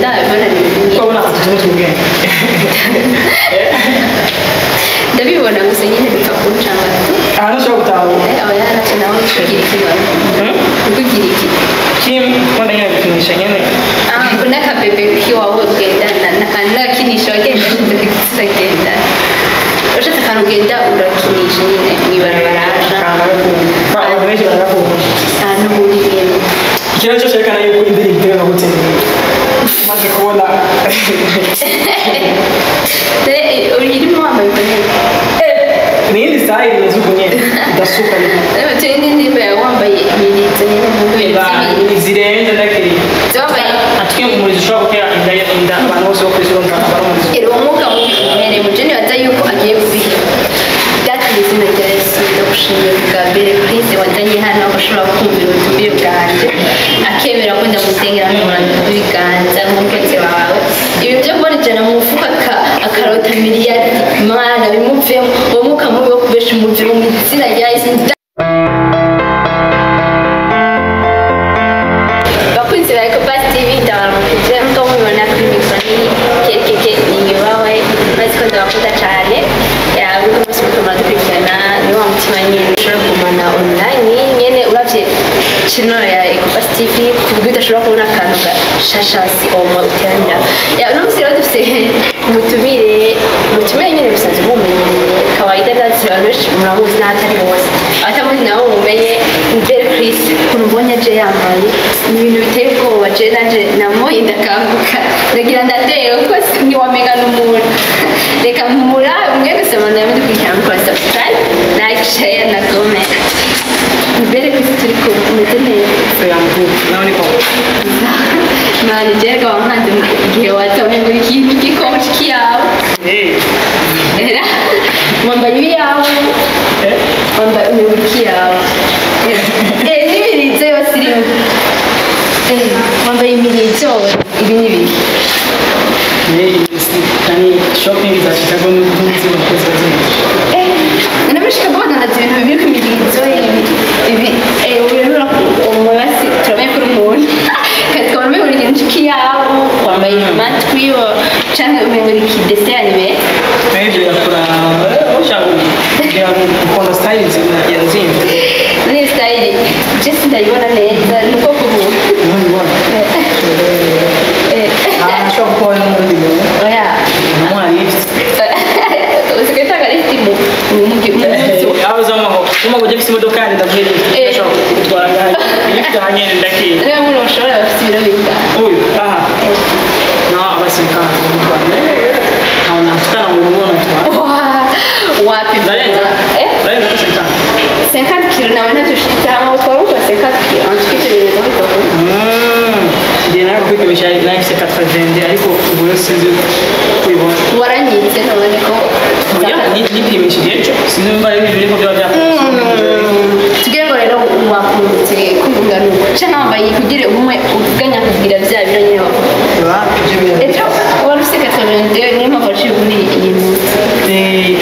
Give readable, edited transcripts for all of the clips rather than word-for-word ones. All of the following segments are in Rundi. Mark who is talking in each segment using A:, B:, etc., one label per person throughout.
A: ndabibona
B: ukabona tuba tubwenge
A: ndabibona gusa nyine bipfa kuncanga
B: aha ntushobora gutahura
A: aba yaraca nawe kugira ikibazo kugira iki
B: kim wenda nyine gupimisha nyine
A: n'akabebe k'iwawe ugendana n'agakinisho wagenda uragenda urashatse akantu ugenda urakinisha nyine mw'ibarabara
B: abantu benshi baragakunda
A: ahantu buriyemo
B: ikintu cyose cyerekana yuko indirimbo iteye no gutsinda umaze kubona
A: irimo wambaye ukuntu
B: ni iyindi style imeze uku nyine idasuka
A: tuye n'indirimbo yawe wambaye imirinzo nyine mu bintu by'ibintu
B: zirenze ndakiriye
A: wambaye
B: atwe umurizo ushobora gutera inda abantu bose bo ku isi bumva abari umurizo
A: uwo mwuka mubi mu jeni waza yuko agiye kubiha byatumye izina rya yesu ndagushimiye bwa mbere Chris wazanye hano ushobora kumvira ubutumire bwanjye akemera ko ndamusengera n'umurango w'ibiganza nk'umukozi wawe ibi byo kubona ijana mu mufuka akarota miliyari mana bimuvemo uwo mwuka mubi wo kubesha umuviro mu izina rya yesu bakunzi ba Ecopass TV ndabaramukije nk'uko mubibona kuri mikoroni keke inyubawe maze ko ndabakunda cyane buri munsi muko muradukurikirana ni wa mutima nyine ushobora kugumana online nyine uravye channel ya Ecopass TV ku buryo udashobora kubona akantu gashashasi omo uteranira uno munsi rero dufite umutumire nyine bisanzwe mumenyereye kawaida ndazi abantu benshi muramuzi n'ahatari bose abatamuzi nabo mumenye Mbere Chris ukuntu mbonye aje yambaye ni ibintu biteye ubwoba je nanje namoye ndakanguka ndagira ndateye kuko ntiwamenga n'umuntu reka mpumura umwe gusoma ndamudukurikirana mukora subscribe like share na comment Mbere Chris turi kumeze neza
B: nawe niko
A: mani jerga wankanze igihe watomye muri ikintu gikoci kiyawe era wambaye ibiyawe wambaye imibiki yawe n'ibirizo yose irimo wambaye imirizo ibi n'ibiki
B: yani shopping za Chicago n'umunsi w'abakozi bazindi
A: nabishika guhanganaza ibintu biri ku mirizo ibi urabona umubasi turamenye kuri umuntu kandi twambaye buri kintu kiyawe wambaye amatwi canke umenye ikidese anime
B: n'ibyo yakora ushaka kugira ngo ukunda style yazimye
A: ni style just ndayibona neza nuko kubuntu
B: ashobora gukora n'ubundi bintu
A: oya
B: umwana lift
A: usikataka lift mu
B: aho zamaho uma kujya gufite imodoka yandi ndavuye lift ashobora gutwara gahe lift hanyene ndakiye
A: rero muri ushobora bafite ibiro bingahe
B: uyu aha no abasirikare mu Rwanda aho natukana mu rugo natwara
A: wapi
B: ndarenza ndarenza abasirikare
A: 50 kilo nawe ntatushita ama utwara uko 50 kilo antukite ibintu bitoko
B: ndiye nawe kwipimisha nahise 80 ariko ubu yose sinzi kubibona
A: waranyitse none ko
B: nipimisha igihe cyo sinumva ibintu biriko byaba
A: tugire ngo rero wakunze kwibunganura cyangwa wambaye kugira umwe uganya kugira bya biro nyine wakora ejo wari useka tabende niyo mpamvu waciye muri iyi munsi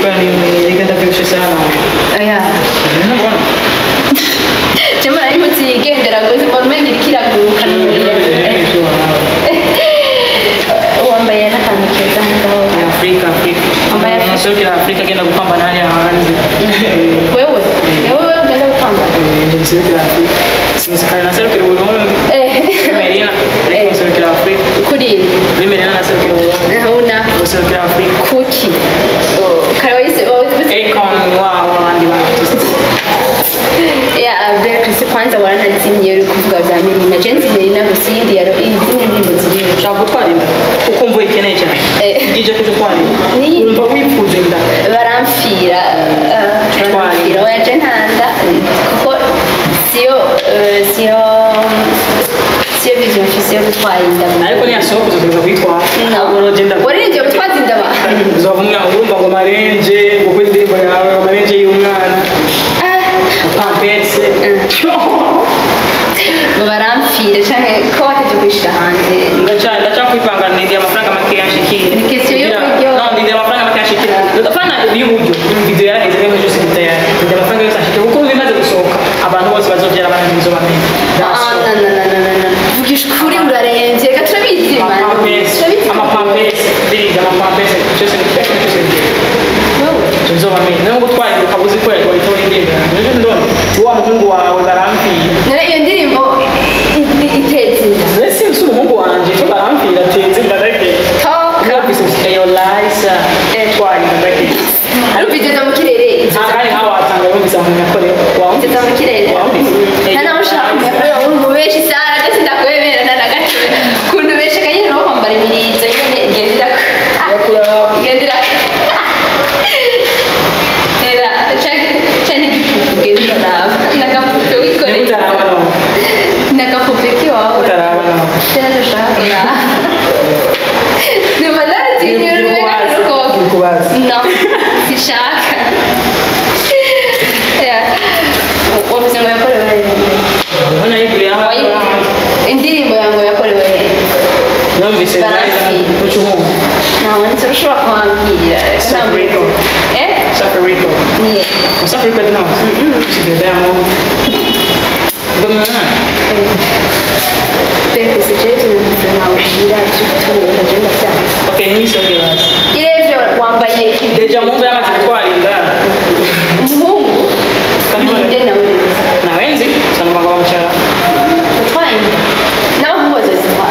B: kwani nigenda byose sana
A: aya cyangwa ari mutsi yigendera gusa mbona umenye kiraguruka wambaye n'akantu keza ngaho
B: Afrika wambaye nasokera Afrika genda gupambana hali hanze
A: wewe ugenda gupambana
B: nasokera Afrika sinzi nasokera Burundi Merina nasokera Afrika
A: kuri
B: Merina nasokera Burundi
A: hauna
B: nasokera Afrika
A: kuki kawaise
B: Akon wandi artist
A: Chris kwanza waranazimye uri kuvuga bya Merina Jensi Merina gusindi yaro izindi ndimbo ziri
B: ushaka gutwarinda uko mvuye ikeneye cyane ije kutwarinda urumva wifuza inda
A: baramfira oya je ntanda kuko siyo vision mfise yo gutwara inda
B: ariko ntiyasohoka uzakomeza kuyitwara ntabwo uragenda
A: waririmbye gutwaza inda ba
B: uzavumwa urumva ngo marenje uko indirimbo yawe amarenje y'umwana pampetse
A: baramfira cyane ko wateje kwishira hanze
B: ndacaka kwipanga ndiye amafaranga make yanshikira
A: ni question yo kuryo
B: no ndiye amafaranga make yanshikira ndafana y'uburyo video yaraheze nko cyose gitaya ndiye amafaranga yose ashikira kuko bimaze gusohoka abantu bose bazobyara abana bizo bamenye
A: vugisha kuri urarenze reka turabizi manu
B: tu barampira tenze ndadake kabisa yo lies twari ndadake
A: ari bigeze mu kirere
B: hari hawa atanga yumvise mu nyakore wawe
A: bigeze mu kirere nta ushaka kumenya umuntu benshi sana ndetse ndakwemera na gato kuntu benshi kanyine no kwambara imirizo nyine gendera gendera era cyane gendera nagapupe wikore nagapupe kiwawe
B: utarabana
A: cyane ushaka ni madati no sishaka wavuze ngo yakorewe
B: ubona yiguriye
A: indirimbo yango yakorewe
B: numvise ucumu
A: ntabwo ndetse ushobora kuhambira
B: Safarico Safarico Safarico no sigedamo domana
A: perché se c'è una uscita tutto la gente sa
B: ok inizio che vas
A: irebye wambaye
B: deja mungu yamaze kutwarinda
A: umuhungu ninde nawe
B: nawenzi sana magaba mchana
A: twarinda nawe mubaze zwa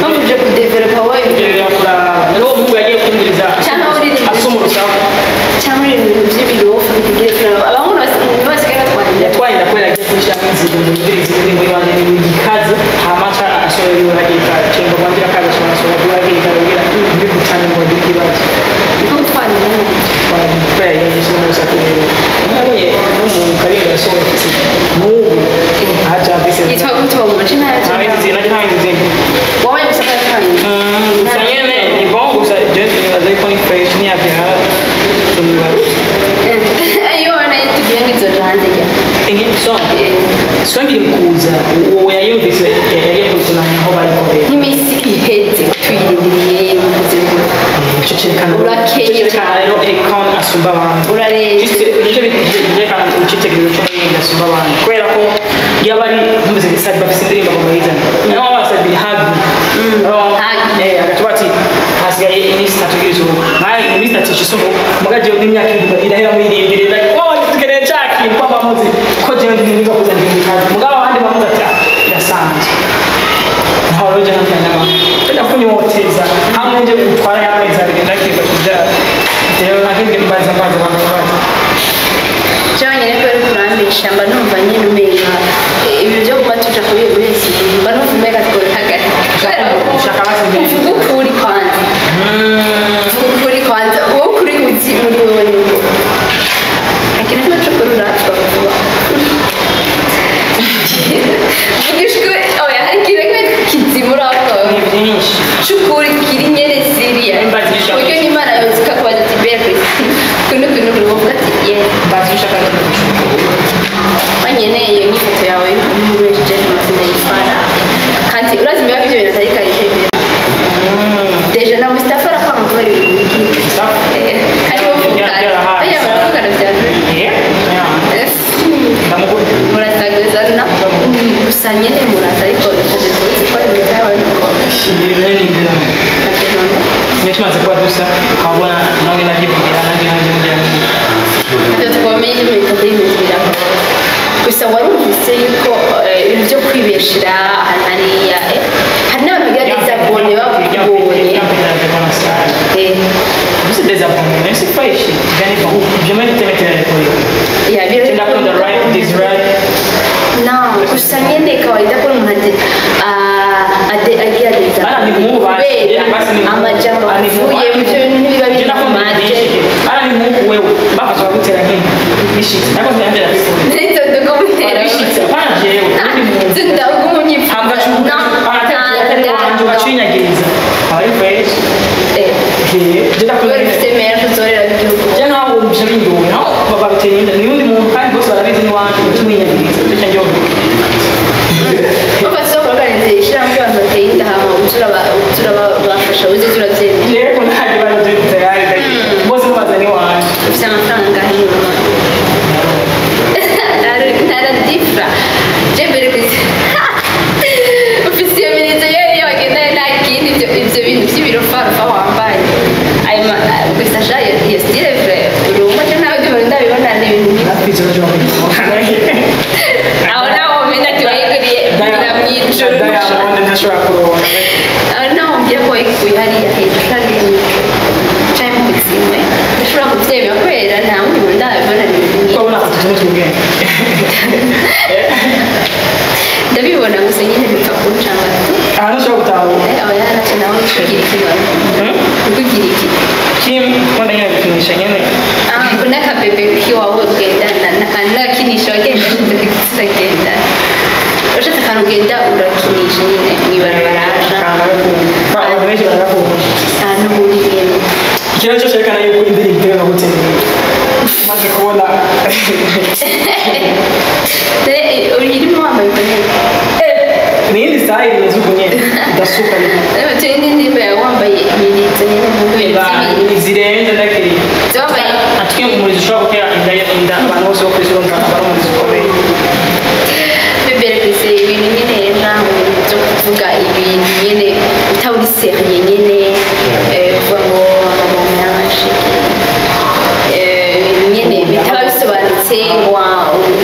A: bamuje kudevelopa wayo
B: yakura rero mungu yagiye kumviriza
A: cyane uririmba
B: asumurusaho
A: cyane ibintu by'ibirofu bigira abantu basigaye twarinda
B: yatwarinda kubera yagiye kushira inzira ndirizi muri bande n'igikaze hamacha asore yuragira cyangwa bandira kaza cyangwa asore yuragira kugira ndi gutanga ngo ndikibazo
A: nko twarinda
B: kubera yagiye muri sakuru nawe n'umuntu karira asore kisi n'ubu acha bise
A: yitwa gutwa mu machina yacu
B: nawe nzina nta nzina
A: wowe musaka twarinda
B: sanyene ni bongo sa gente nella dei con fresh ni abbia
A: ayo anayitugira ngizo hanze ya
B: Enye so swangire kuza uwo yayumvise yagiye kuzunanya aho bari kore
A: n'imisi iheze twirindiriye mu buzima
B: ucecekana
A: Urakeye
B: rero ekon asumba abantu
A: urareba
B: Juste nicyo byerekana ucitegereje cyo yinda asumba abantu kubera ko yaba ari ntumeze gisabe bafite indirimbo mu bayizana naho basabi habi agatubati hasigaye iminsi itatu y'ijoro nawe iminsi itatu y'isumo mugaje n'imyaka ibiri irahera muri irindwi like oh tugereye cyaki kwa bamuzi ko je ndindiga kuzana indikazi mugabo abandi bamuzi ati yasanze ntaho roje n'anyama tenda kunyoteza hamwe nje gutwara y'amezi abiri ndakiga kuja rero nakindi mbaza abantu
A: cyonyine ko kurambisha mba numva nyine umenya ibyo byo kuba tuja kuri wese mba numva umenya ko hagati
B: ushaka basi
A: ukuri kwanza ukuri kwanza uwo kuri uzi muri wowe ni akina n'amacukuru natwa kuba ugishwe oya hari kireke kizimura ko
B: ni byinshi
A: chukuri kiri nyene Syria uyo ni mara yozika kwa tibere kuno kuvuga ati ye
B: bazisha kandi
A: banyene iyo ni foto yawe muri jeje mazina yifana kandi urazimya ibyo bintu atari karije deja na Mustafa rafa mvuri ariwo vugana aya barakugana byaje muratagazana gusa nyene murata ariko tuzi ko ari byawe
B: tumaze kuba dusa ukabona nawe nagivugira
A: ntabyo twamenye n'ibintu by'imizira gusa warumvise yuko ibintu byo kwibeshera hariya hari n'abantu bigaragaza kubone bakubonye
B: Você desabona, você faz bem bom. Jamais tem que ter apoio. Você dá conta right, this right.
A: Não, gusa nyine kawaida ko umuntu agira neza.
B: Ana ni Mungu basi,
A: amajambo avuye mu byo bintu biba biri ku mande.
B: Ana ni Mungu wewe, baba kwa kutera nini? Ishi, nako tunaambia na people.
A: Ndio ndio kumtera.
B: Ishi, hapana jewe, ni Mungu.
A: Tunda ugumunyi.
B: Hamba chunga, ana bachinya gereza. Ari fresh. Jenda
A: Wewe
B: kwa
A: usemera kuzorera igihugu.
B: jana ngo mshamingo no baba bitenda ni undi muntu kandi bose barabizi ni wantu tumenya ndetse njyo
A: Papa soko organize ishiramwe abantu bateye indahama utura bafasha uze turabyemera.
B: rero ntaje bari tayari bose bazani wantu
A: Ufite amafaranga hino. Nara difra. Jembere kwisi. Ufite iyo minute yari wagenda nta kindi ibyo bintu by'ibirofarufa wambaye. Ayo kwisa jaye iyo style vrai. Urumva cyo nawe ndimo ndabibona ni ibintu bibi.
B: afite cyo
A: Aho naho wamenya ati wayiguriye biramwica.
B: ndashobora kuronka
A: hariya hejuru hariya cyane mu buzima ushobora kubyemera kubera nta wundi muntu ndabibona
B: ko ubona ko tuzi ubwenge
A: ndabibona gusa nyine bipfa kuncanga
B: ahantu ushobora gutahura
A: aba yaracu nawe kugira ikibazo kugira iki
B: kimwe mbona nyine bikinisha nyine
A: n'akabebe k'iwawe ugendana n'agakinisha wagenda ukagenda ushatse akantu ugenda urakinisha nyine mw'ibarabara
B: abantu benshi baragakunda
A: ahantu uhuriye
B: ikintu cyose cyerekana yuko indirimbo itewe no gutsinda umaze kubona
A: irimo wambaye ukuntu
B: ni iyindi style imeze uko nyine udasuka
A: rero tuye n'indirimbo yawe wambaye imirinzo nyine mu
B: ni zirenze ndakiri
A: wambaye
B: atwe umurizo ushobora gutera inda abantu bose bo kwisi urumva aba ari umurizo ukomeye
A: bebere kwise ibintu nyine ntabwo byo kuvuga ibintu nyine utawuri seriye nyine kuvuga ngo amamanaje ibintu nyine bitaba bisobanutse ngo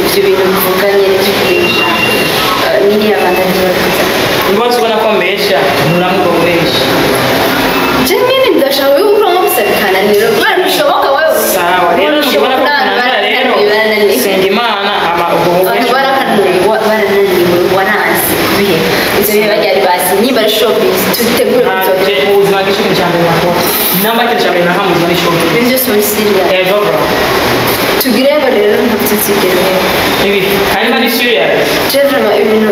A: ibyo bintu bivuga nyine byo kurisha nyine abantu ntibavuga
B: rwose ubona ko mbesha nturamubwo mbesha
A: je nyine ndashaka yumva nko gusabikananira kubera bishoboka wowe
B: sawa rero ushobora kuganira rero senga imana ama ubwo
A: abantu barananiwe waranze kubihe ibyo bihe bajyari basi niba ari showbiz tutegure
B: ntabwo mu buzima bw'ikintu cya mbere nakora inama y'ikintu cya mbere nahamuzwa n'ishobora
A: ibintu byose muri siriya
B: ejo bro
A: tugire ngo rero ntabutuzigere
B: ibi kandi ari serious
A: jeje ibintu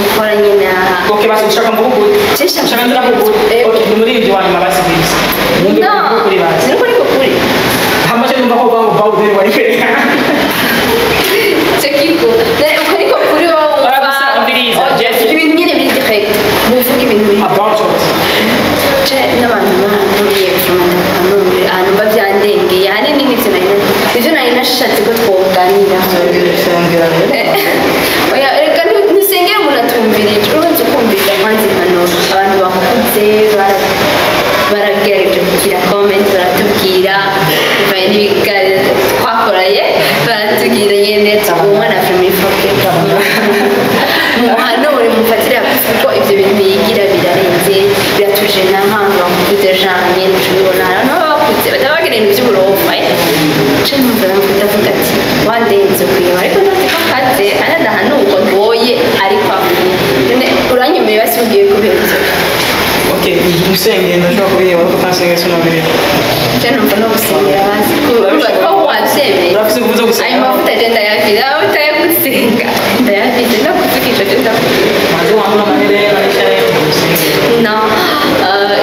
A: ukora nyine aha
B: okay basi ushaka mvugo ushaka ndira mvugo okay ni muri ibyo wanyuma basi bizi wumve kuri basi
A: ni kuri kuri
B: hamaze numva ko bawo bawo dere wari kwereka
A: sekiko ukuri ko kuri wowe ibintu nyine biri direct muvuga ibintu biri
B: about what
A: je n'abantu bahuriye ahantu babyandengeye ahanini n'ibyo nari nashatse ko twoganira oya reka ntusengere umuntu atumvirije ubanza ukumviriza mwanze impanuro abantu bakuze baragerageje kugira comment baratubwira bivanye n'ibiganiro twakoranye baratubwira nyine tugumwa na family focus muhanure mufatire kuko ibyo bintu yigira birarenze biratuje na mpamvu bakuze janye tubibona abantu bakuze batabagira ibintu by'uburofa je numva ndavuga ati wandenze kwiba ariko ndazi ko kaze kandi ndahanurwa ngoye ariko none uranyemeye basi ugiye kubera ibyo
B: okay musenge ndashobora kubireba ko ntasenge sinabireba
A: je numva no gusengera basi kuba ko wabyemeye
B: urafite ubuzo gusenga
A: ayo mavuta agenda yafira aho utaye gusenga ndayafite no kuvugisha cyo ndakubwira
B: maze wambura amaherena yicaye musenge
A: no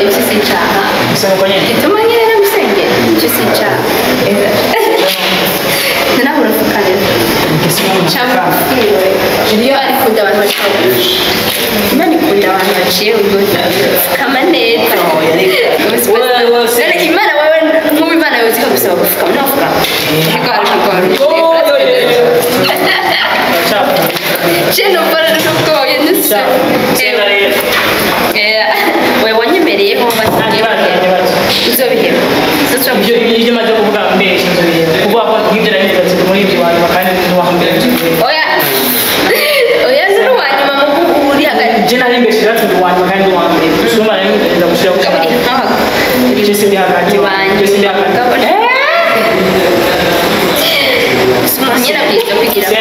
A: ibyo si icyaha
B: gusenga uko nyine
A: gituma nyine no gusengera ibyo si icyaha nawe urafukanira cyangwa iyo ari kunda abantu baciye imana ikunda abantu baciye ufukama neza imana wowe nk'ubu imana yawe uzika gusaba gufukama ntafukama Ceno para nuko yendusa we wanyemereye ko basangira uzobiheba
B: ibyo maze kuvuga mbere kuvuga ko nk'ibyo nari nibatse muri ibyo bantu bakandi ntiwahambira
A: oya oya zuru wanyuma mu uri hagati
B: je nari mbere shira tu wanyuma kandi wambere usoma nari ndenda gushira ku
A: kabiri nkaho
B: je sindi hagati je sindi hagati
A: Semuanya bisa pikiran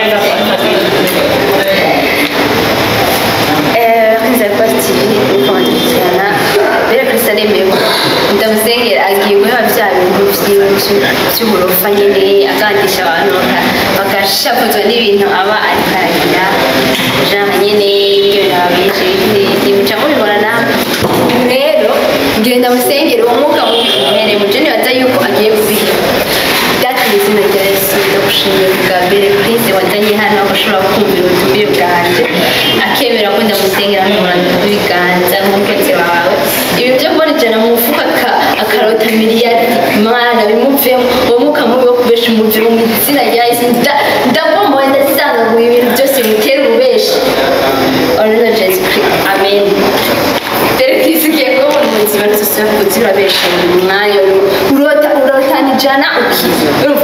A: Rezervasi Kondisiona Bera Krisale mewe Ndamusengera agiwe bya bintu by'uburofa nyine akandisha abantu bagashapuzwa n'ibintu aba ariko aragira jana nyine ibyo nabije nimuca mubibona rero ngenda musengera uwo mwuka mubihere mujeni waza yuko agiye kubiha byatumye izina rya Yesu ndagushimiye bwa mbere Kristo wazanye hano ushobora kumvira ubutumire bwanjye akemera ko ndamusengera n'umuntu w'ibiganza nk'umukozi wawe ibi byo mbona ijana mu mufuka akarota miliyari mana bimuvemo uwo mwuka mubi wo kubesha umuviro mu izina rya Yesu ndagomba ndasanga ngo ibintu byose bitera ububeshi orana Jesu Kristo amen dore kisikiye ko mu buzima twese kuzira besha mu mwanya urota ijana ukiza urumva